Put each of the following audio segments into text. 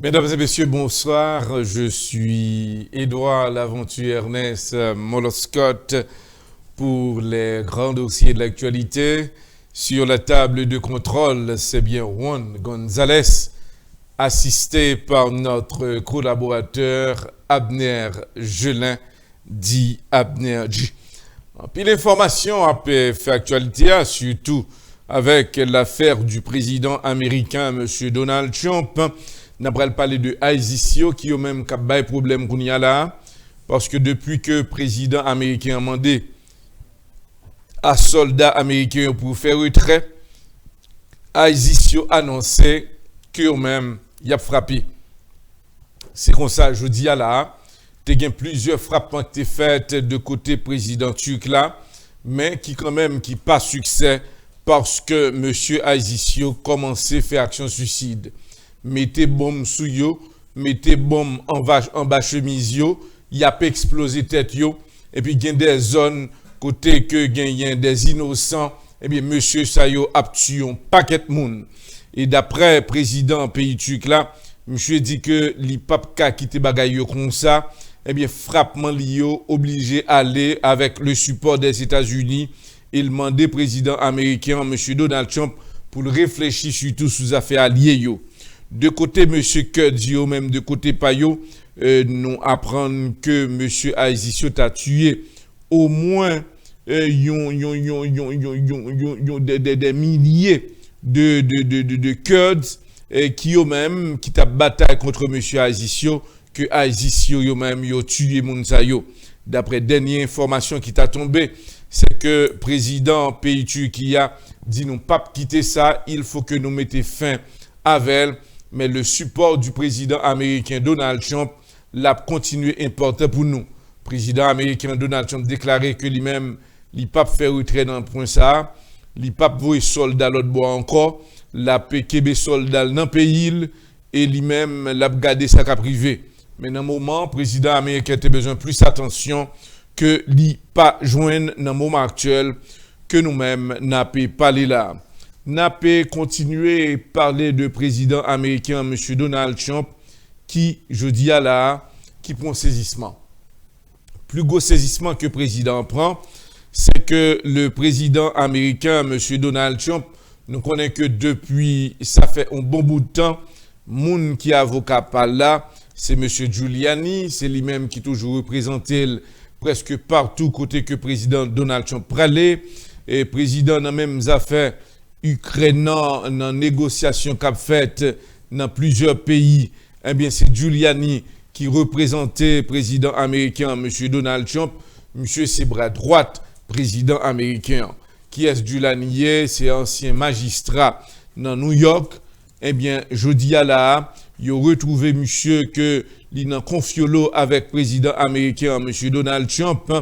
Mesdames et messieurs, bonsoir. Je suis Édouard Laventure Ernest Moloscott pour les grands dossiers de l'actualité. Sur la table de contrôle, c'est bien Juan Gonzalez, assisté par notre collaborateur Abner Gelin, dit Abner G. Puis l'information a fait actualité, surtout avec l'affaire du président américain, M. Donald Trump. N'a pas parlé de Aizisio qui a même un problème qu'on y a là, parce que depuis que le président américain a demandé à soldats américains pour faire retrait, Aizisio a annoncé que même il a frappé. C'est comme ça, je dis à là, il y a plusieurs frappes qui ont été faites de côté président turc là, mais qui quand même qui pas succès parce que M. Aizisio commençait à faire action suicide. Mettez bombe sous yo, mettez bombe en bas chemise yo, y a pas explosé tête yo, et puis il y a des zones côté que y a des innocents, et bien monsieur ça yo a tué un paquet de monde. Et d'après président pays turc là, monsieur dit que li pape ka quitter bagay yo comme ça, et bien frappement li yo obligé aller avec le support des États-Unis. Il demandait président américain monsieur Donald Trump pour réfléchir surtout sous affaires alliées yo. De côté M. Kurdio, même de côté Payot, nous apprenons que M. Aizisio a tué au moins des milliers de Kurdes qui ont même qui t'a bataille contre M. Aizisio, que Aizisio yo même yo tué Mounsayo. D'après dernière information qui t'a tombé, c'est que le président pays Turquie a dit non pas quitter ça, il faut que nous mettions fin avec. Mais le support du président américain Donald Trump l'a continué important pour nous. Le président américain Donald Trump déclaré que lui-même, il n'a pas fait retrait dans le point ça, il n'a pas voulu soldat l'autre bois encore, l'a péqué soldat dans le pays et lui-même l'a gardé sa privé. Mais dans le moment, le président américain a besoin de plus d'attention que lui pas joindre dans le moment actuel que nous-mêmes n'a pas les là. N'a pas continué à parler de président américain M. Donald Trump qui, je dis à la, qui prend saisissement. Plus gros saisissement que le président prend, c'est que le président américain M. Donald Trump, nous connaissons que depuis, ça fait un bon bout de temps, moun qui est avocat par là, c'est M. Giuliani, c'est lui-même qui toujours représenté presque partout côté que le président Donald Trump pralé, et président dans même affaires ukrainien dans négociation qu'a faite dans plusieurs pays, eh bien c'est Giuliani qui représentait le président américain M. Donald Trump. Monsieur c'est bras droite président américain. Qui est Giuliani? C'est ancien magistrat dans New York. Eh bien jeudi à la, il a retrouvé monsieur que il en confiolo avec président américain M. Donald Trump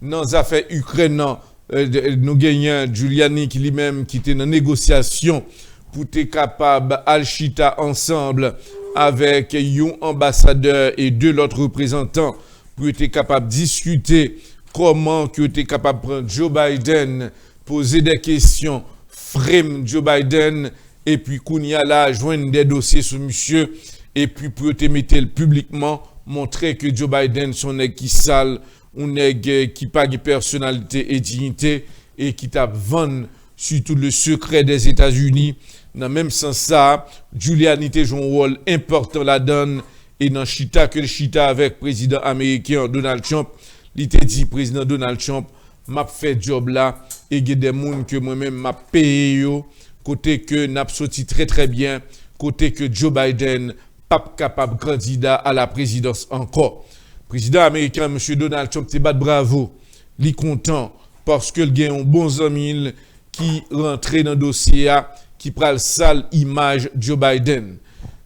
dans les affaires ukrainiennes. Nous gagnons Giuliani qui lui-même qui était dans négociation pour être capable d'alchita ensemble avec un ambassadeur et deux autres représentants pour être capable de discuter comment que était capable de prendre Joe Biden, poser des questions, frame Joe Biden et puis qu'on y a là joindre des dossiers sur monsieur et puis pour te mettre publiquement montrer que Joe Biden son nèg qui sale, un nèg qui pas de personnalité et dignité et qui t'a vendu surtout le secret des États-Unis. Dans le même sens ça, Giuliani joue un rôle important là-dedans et dans chita que le chita avec président américain Donald Trump, il t'a dit président Donald Trump m'a fait job là et il y a des gens que moi-même m'a payé yo, côté que n'a sorti très très bien, côté que Joe Biden pas capable candidat à la présidence encore. Président américain M. Donald Trump te bat bravo, li content parce que il y a un bon ami qui rentre dans le dossier qui prend le sale image Joe Biden.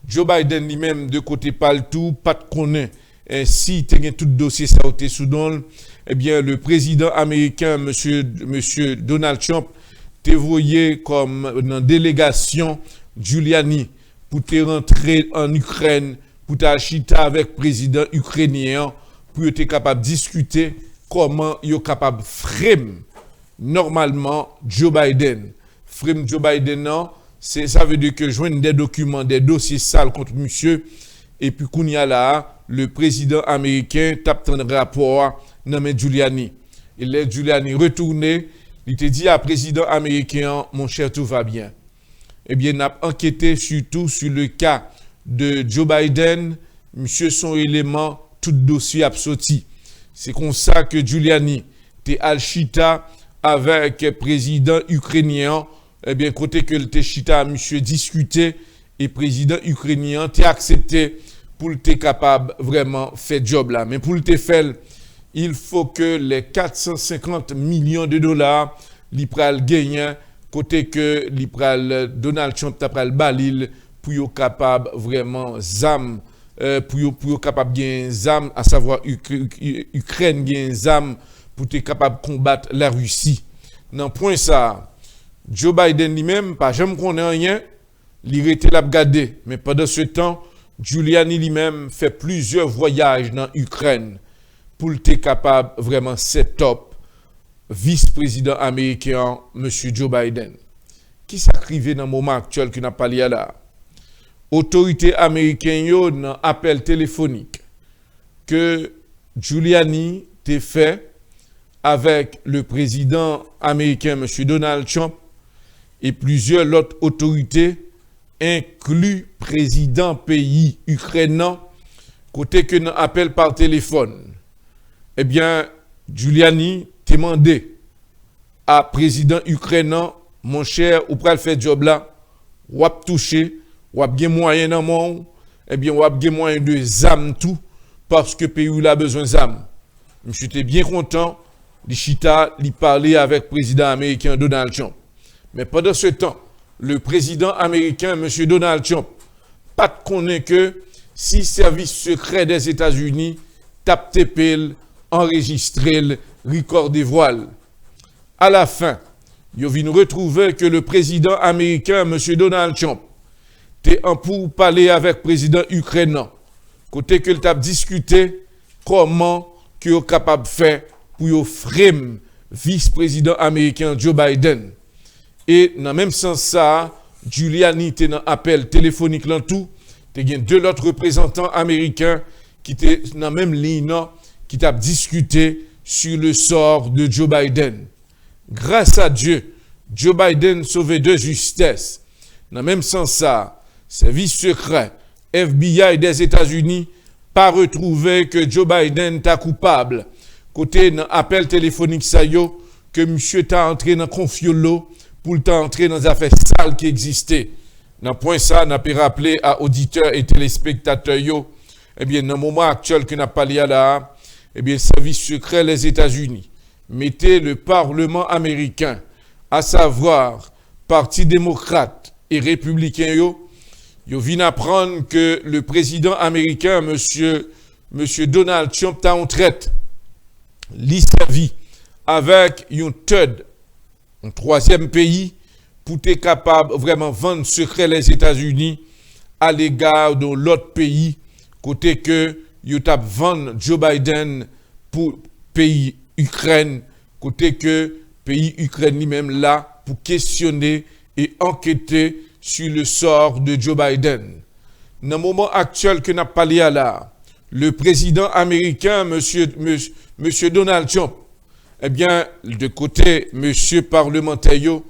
Joe Biden lui-même de côté pas le tout, pas de connaît. Si tu as tout dossier ça au Soudan, eh bien le président américain monsieur Donald Trump te voyé comme dans délégation Giuliani pour te rentrer en Ukraine, pour t'acheter avec le président ukrainien, pour être capable de discuter comment il est capable de frame normalement Joe Biden. Frame Joe Biden, non, ça veut dire que joindre des documents, des dossiers sales contre monsieur, et puis qu'on y a là, le président américain tape un rapport nommé Giuliani. Et les Giuliani retourné, il te dit à président américain, mon cher, tout va bien. Eh bien, on a enquêté surtout sur le cas de Joe Biden, monsieur son élément, tout dossier absorti. C'est comme ça que Giuliani était al chita avec le président ukrainien, eh bien, côté que le chita monsieur discuté, et président ukrainien t'est accepté pour le capable vraiment faire job là. Mais pour le faire, il faut que les 450 millions de dollars, l'Ipral gagne, côté que l'Ipral Donald Trump t'appelle balil, pour être capable vraiment zam, pour capable gagner zam, à savoir Ukraine gagne zam, pour être capable de combattre la Russie. Dans point ça, Joe Biden lui-même, pas jamais connaît rien, il était là regarder. Mais pendant ce temps, Giuliani lui-même fait plusieurs voyages dans l'Ukraine pour être capable vraiment set up vice-président américain, M. Joe Biden. Qui s'arrive dans le moment actuel qui n'a pas lié là? Autorité américaine ont un appel téléphonique que Giuliani a fait avec le président américain, M. Donald Trump, et plusieurs autres autorités, inclus président pays ukrainien, côté que nous appel par téléphone. Eh bien, Giuliani a demandé à président ukrainien, mon cher, ou pral faire job là, ou ap touché, ou ap gen moyen dans monde, eh bien, ou ap gen moyen de zam tout, parce que pays a besoin de zam. Je suis bien content, li chita, li parler avec le président américain Donald Trump. Mais pendant ce temps, le président américain, M. Donald Trump, pas de connaît que si service secret des États-Unis tape TPL, enregistré, recordé voile. À la fin, il vient retrouver que le président américain, M. Donald Trump, était en pour parler avec le président ukrainien, côté que il a discuté comment qu'il est capable de faire pour frame vice-président américain Joe Biden. Et dans le même sens ça, Giuliani était dans appel téléphonique là tout, il y a deux autres représentants américains qui étaient dans la même ligne qui ont discuté sur le sort de Joe Biden. Grâce à Dieu, Joe Biden sauvé de justesse. Dans le même sens ça, service secret FBI des États-Unis pas retrouvé que Joe Biden est coupable. Côté dans appel téléphonique ça yo que monsieur t'a entré dans confiolo pour t'entrer dans des affaires sales qui existaient. Dans point ça, n'a pas rappelé à auditeurs et téléspectateurs yo, eh bien dans le moment actuel que n'a pas lié là, eh bien service secret les États-Unis mettez le Parlement américain, à savoir Parti démocrate et républicain yo viennent apprendre que le président américain monsieur Donald Trump t'a en traite li servi avec un troisième pays pour être capable vraiment vendre secret les États-Unis à l'égard de l'autre pays côté que yo t'a vendre Joe Biden pour pays Ukraine côté que pays Ukraine lui-même là pour questionner et enquêter sur le sort de Joe Biden. Dans le moment actuel que n'a pas lié là, le président américain monsieur Donald Trump, eh bien de côté monsieur parlementaire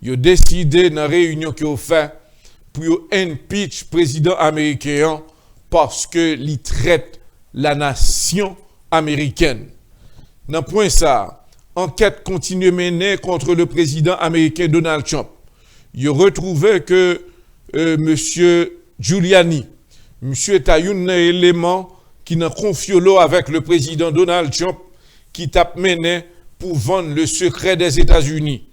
il a décidé dans la réunion qu'il a fait pour impeach président américain parce que il traite la nation américaine. Dans point ça, enquête continue menée contre le président américain Donald Trump. Il a retrouvé que monsieur Giuliani, monsieur est un élément qui n'a confiolo avec le président Donald Trump qui t'a mené pour vendre le secret des États-Unis.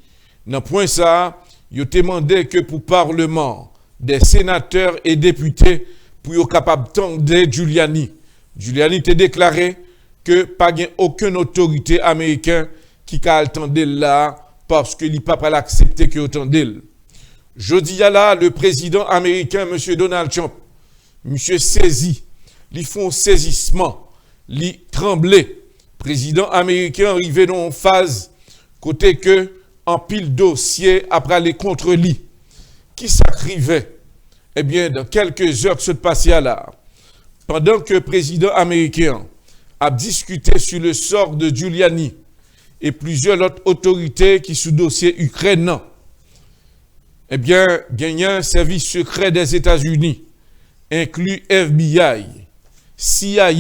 Dans point ça, il a demandé que pour le Parlement, des sénateurs et députés pour être capable d'entendre Giuliani. Giuliani a déclaré que pas aucune autorité américaine qui a attendu là parce que il pas l'accepter que attendait. Jeudi là, le président américain M. Donald Trump, monsieur saisi, ils font saisissement, ils tremblent. Président américain arrivé dans une phase côté que en pile dossier après aller contre lui. qui s'acrivait, eh bien, dans quelques heures de ce passé là, pendant que le président américain a discuté sur le sort de Giuliani et plusieurs autres autorités qui sous dossier ukrainien, eh bien, gagné un service secret des États-Unis, inclus FBI, CIA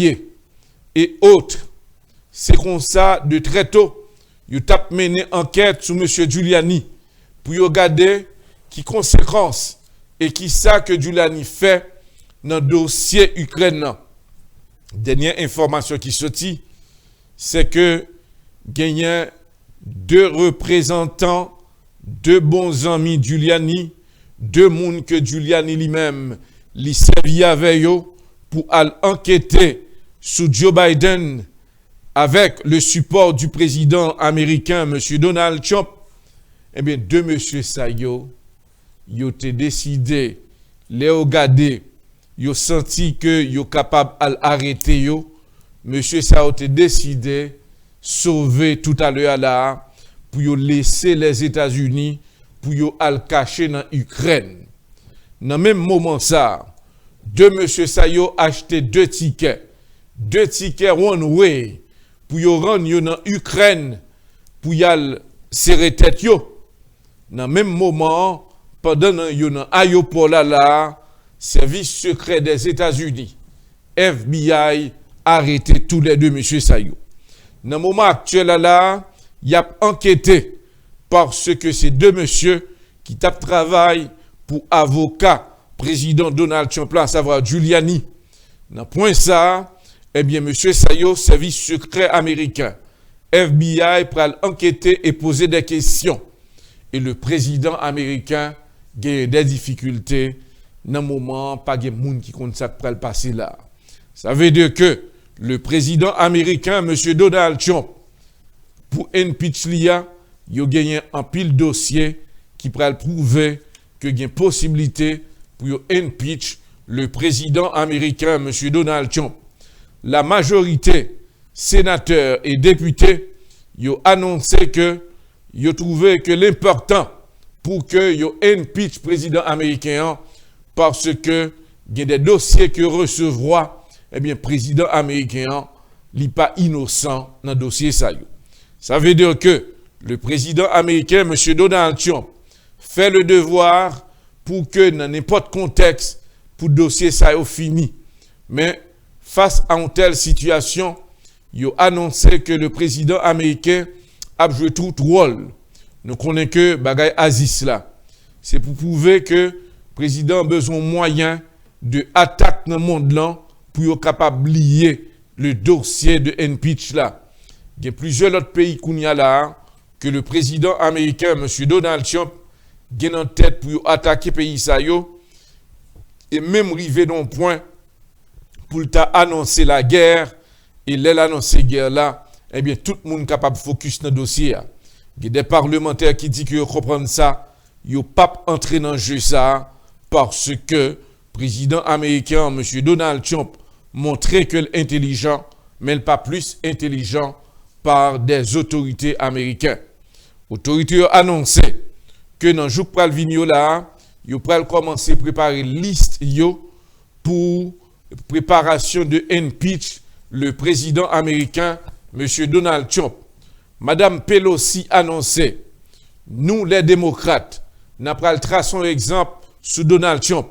et autres. C'est comme ça, de très tôt, ils ont mené enquête sur M. Giuliani pour regarder qui conséquences et qui ça que Giuliani fait dans le dossier ukrainien. Dernière information qui sortit, c'est que gagné deux représentants, deux bons amis Giuliani, deux monde que Giuliani lui-même lui servi avec eux pour enquêter sur Joe Biden avec le support du président américain, M. Donald Trump. Eh bien, deux monsieur Sayo, ils ont décidé, les regarder, ils ont senti que ils sont capables d'arrêter yo. Monsieur Sayo a décidé sauver tout à l'heure là pour laisser les États-Unis pour le cacher dans l'Ukraine. Dans le même moment ça, deux monsieur Sayo acheté deux tickets one way pour yo rendre dans l'Ukraine pour y aller serrer tête yo. Dans le même moment, pendant yo dans l'aéroport là, service secret des États-Unis, FBI arrêté tous les deux monsieur Sayo. Dans le moment actuel là, il a enquêté parce que ces deux messieurs qui tapent travail pour avocat président Donald Trump, à savoir Giuliani. Dans point ça, eh bien, monsieur Sayo, service secret américain, FBI pour enquêter et poser des questions. Et le président américain a des difficultés. Dans le moment, pas de monde qui compte ça pour le passer là. Ça veut dire que le président américain, monsieur Donald Trump, pour impeach l'IA, il a gagné un pile dossier qui pourrait prouver qu'il y a une possibilité pour impeach le président américain, M. Donald Trump. La majorité, sénateurs et députés, ils ont annoncé que ils ont trouvé que l'important pour que ils impeach le président américain parce que il y a des dossiers que recevoir, eh bien, le président américain n'est pas innocent dans le dossier ça. Ça veut dire que le président américain, M. Donald Trump, fait le devoir pour que dans n'importe contexte, pour le dossier ça soit fini. Mais face à une telle situation, il a annoncé que le président américain a joué tout rôle. Nous connaissons que bagay Aziz là. C'est pour prouver que le président a besoin de moyens de attaque dans le monde là pour être capable de lier le dossier de impeach là. Il y a plusieurs autres pays qu'on y a là que le président américain, M. Donald Trump, a en tête pour attaquer le pays ça yo, et même arrivé dans un point pour annoncer la guerre, et l'annoncer la guerre là, eh bien tout le monde est capable de focus dans le dossier. Il y a des parlementaires qui disent qu'ils comprennent ça, ils ne pas entrer dans le jeu ça, parce que le président américain, M. Donald Trump, montrait que l'intelligent, mais pas plus intelligent par des autorités américaines. Les autorités ont annoncé que dans le jour pral vigno là, ils pral commencer à préparer une liste pour préparation de impeach le président américain M. Donald Trump. Madame Pelosi annoncé, nous les démocrates, n'a pas le traçon exemple sous Donald Trump.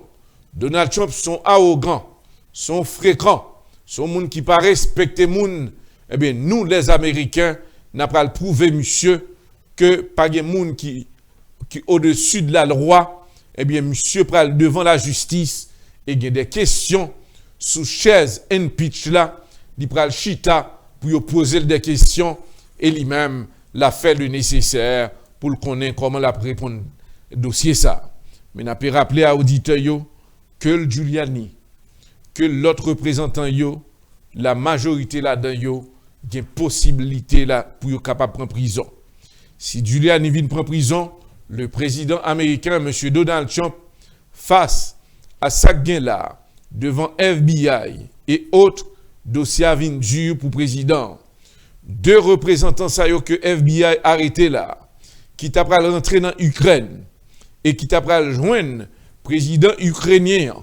Donald Trump sont arrogants, sont fréquents, sont monde qui pas respecter monde. Eh bien nous les Américains n'a pas le prouver monsieur que pas de monde qui au-dessus de la loi, eh bien monsieur pral devant la justice et il y a des questions sous chaise impeach là, il pral chita pour poser des questions et lui-même l'a fait le nécessaire pour le connaître comment la répondre dossier ça. Mais n'a pas rappelé à auditeur yo que le Giuliani, que l'autre représentant yo, la majorité là-dedans yo, il y a une possibilité là pour être capable de prendre prison. Si Giuliani vient prendre prison, le président américain, M. Donald Trump, face à ça gain là, devant FBI et autres dossiers à venir dur pour président, deux représentants ça que FBI arrêté là, qui t'a pas rentré dans l'Ukraine, et qui t'a pral joindre président ukrainien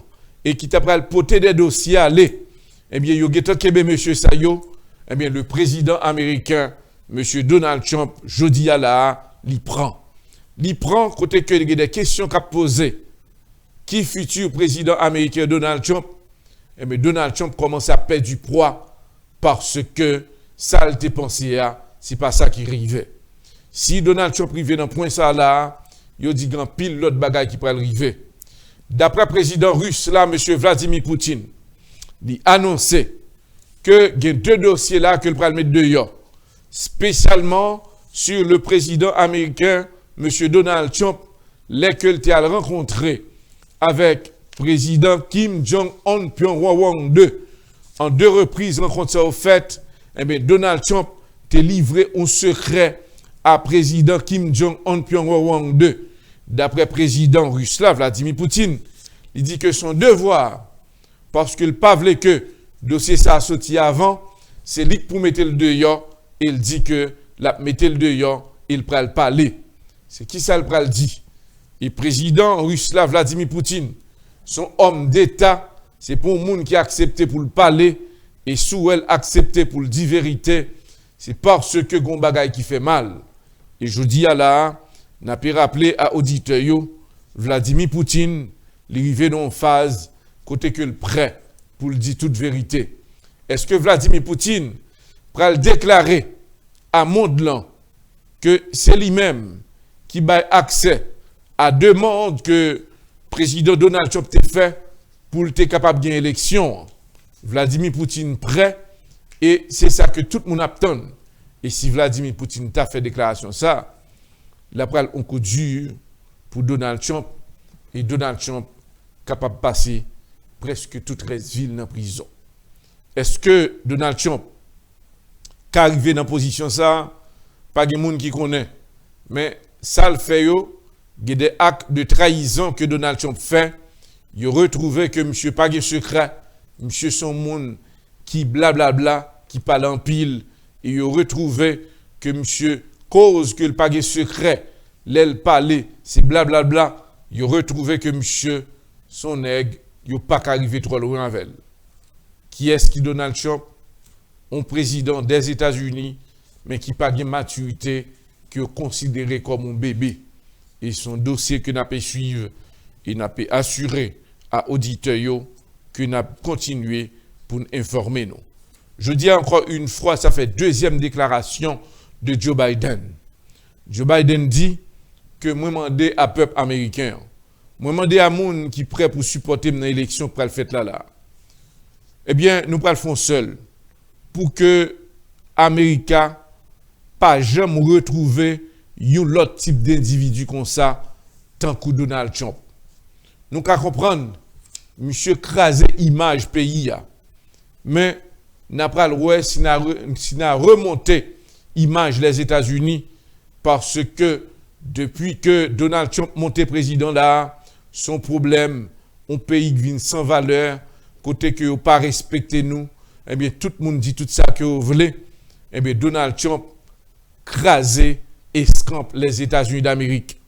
et qui t'a pral porter des dossiers à aller, eh bien, yo getan kebe monsieur Sayo, eh bien, le président américain, monsieur Donald Trump, jodi à la, l'y prend. L'y prend côté que il y a des questions qu'a posées. Qui futur président américain Donald Trump? Eh bien, Donald Trump commence à perdre du poids parce que ça le t'est pensé à, c'est pas ça qui arrivait. Si Donald Trump arrivait dans point ça là, il dit grand pile l'autre bagaille qui pourrait arriver. D'après le président russe là, monsieur Vladimir Poutine, il a annoncé que il y a deux dossiers là que le pourrait mettre dehors, spécialement sur le président américain monsieur Donald Trump, lesquels il a rencontré avec président Kim Jong-un Pyongyang 2 en deux reprises rencontre ça au fait, eh bien Donald Trump t'a livré un secret à président Kim Jong-un Pyongyang 2. D'après président russe là, Vladimir Poutine, il dit que son devoir, parce qu'il ne pas voulait que dossier ça sorti avant, c'est lui pour mettre le dehors, et il dit que la mettre le dehors, il ne le parler. C'est qui ça le dit? Et président russe là, Vladimir Poutine, son homme d'État, c'est pour un monde qui a accepté pour le parler, et sous elle accepté pour le dire vérité, c'est parce que gon bagay qui fait mal. Et je dis à la, n'a pas rappelé à auditeur Vladimir Poutine, l'arrivée dans une phase côté que le prêt pour le dire toute vérité. Est-ce que Vladimir Poutine pourra le déclarer à Mondelan que c'est lui-même qui a accès à demande que président Donald Trump t'a fait pour être capable de gagner l'élection? Vladimir Poutine prêt, et c'est ça que tout le monde attend. Et si Vladimir Poutine t'a fait déclaration ça, la pral on coup dur pour Donald Trump, et Donald Trump capable de passer presque toute reste ville dans prison. Est-ce que Donald Trump qui arrivé dans position ça, pas de monde qui connaît, mais ça le fait yo, il y a des actes de trahison que Donald Trump fait, il a retrouvé que monsieur pas de secret, monsieur son monde qui blablabla, qui parle en pile, et il a retrouvé que monsieur cause que le pas de secret, l'aile parler, c'est blablabla, il a retrouvé que monsieur son aigle, il n'a pas qu'arrivé trop loin avec elle. Qui est-ce qui Donald Trump? Un président des États-Unis, mais qui n'a pas de maturité, qui est considéré comme un bébé. Et son dossier que n'a pas suivre, et n'a pas assuré à auditeurs que n'a continué pour nous informer nous. Je dis encore une fois, ça fait deuxième déclaration de Joe Biden. Joe Biden dit que moi demandé à peuple américain, moi demandé à monde qui prêt pour supporter dans l'élection pour le faire là. Eh bien, nous pas le faire seul pour que l'Amérique pas jamais retrouver un autre type d'individu comme ça, tant que Donald Trump. Nous qu'à comprendre, monsieur crasé image pays mais n'a pas le ouais si n'a remonté image les États-Unis parce que depuis que Donald Trump monté président là, son problème, un pays qui vient sans valeur, côté que vous pas respecté nous, eh bien tout le monde dit tout ça que vous voulez, eh bien Donald Trump crasé escampe les États-Unis d'Amérique.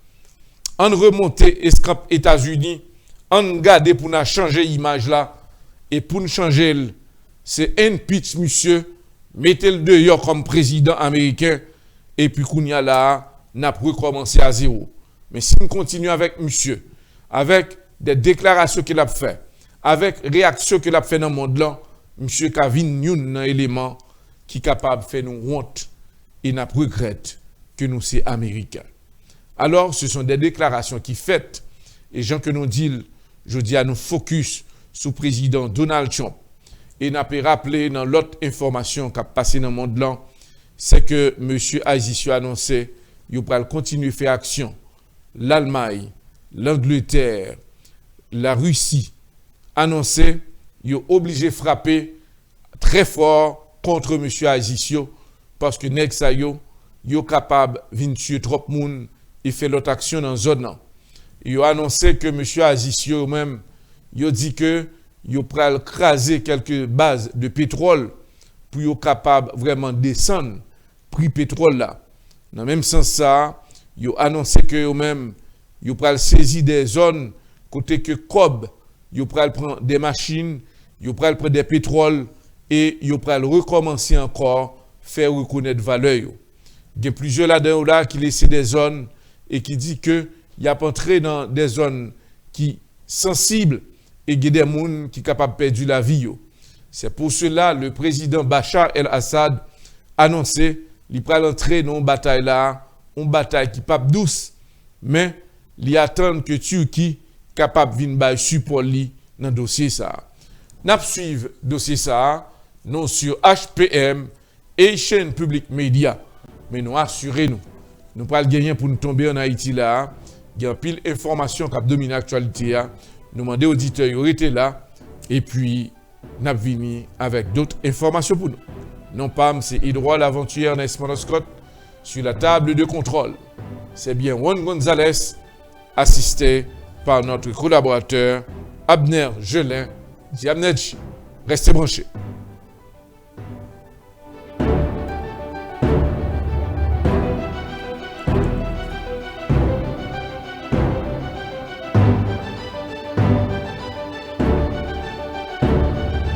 En remonter escampe États-Unis, en garder pour nous changer l'image là, et pour nous changer, c'est impeach monsieur, mettez le dehors comme président américain, et puis qu'on y a là, n'a pas recommencé à zéro. Mais si on continue avec monsieur, avec des déclarations qu'il a fait, avec réactions qu'il a fait dans le monde là, monsieur Kavin Youn un élément qui est capable de faire nous honte et n'a pas regrette que nous sommes américains. Alors, ce sont des déclarations qui faites, et gens que nous disent, je dis à nous focus sur le président Donald Trump. Et n'a pas rappelé dans l'autre information qui a passé dans le monde là, c'est que M. Azicio a annoncé qu'il va continuer à faire action. L'Allemagne, l'Angleterre, la Russie annoncé qu'il est obligé de frapper très fort contre M. Azicio parce que nèg sa yo capable de tuer trop de monde et faire l'autre action dans la zone. Il a annoncé que M. Azicio même, il a dit que il va craser quelques bases de pétrole pour être capable vraiment descendre prix pétrole là. Dans le même sens ça, il a annoncé que même Yo pral saisir des zones côté que Cob, yo pral prendre des machines, yo pral prendre des pétroles et yo pral recommencer encore faire reconnaître valeur yo. Il y a plusieurs là-dedans là qui laissent des zones et qui dit que y a entré dans des zones qui sensibles et il y a des gens qui sont capables de perdre la vie yo. C'est pour cela le président Bachar el-Assad a annoncé qu'il va entrer dans une bataille là, une bataille qui pas douce, mais il attend que Turquie capable de venir support li dans le dossier ça. N'a suivre dossier ça non sur HPM et chaîne publique média, mais nous assurez-nous, nous pas gagner pour nous tomber en Haïti là, il y a pile information qui a dominé l'actualité là, nous demander aux auditeurs ils étaient là et puis n'a venu avec d'autres informations pour nous. Non pas c'est Hydro l'aventurier Ernest Monoscott sur la table de contrôle. C'est bien Juan Gonzalez assisté par notre collaborateur Abner Gelin. Restez branchés.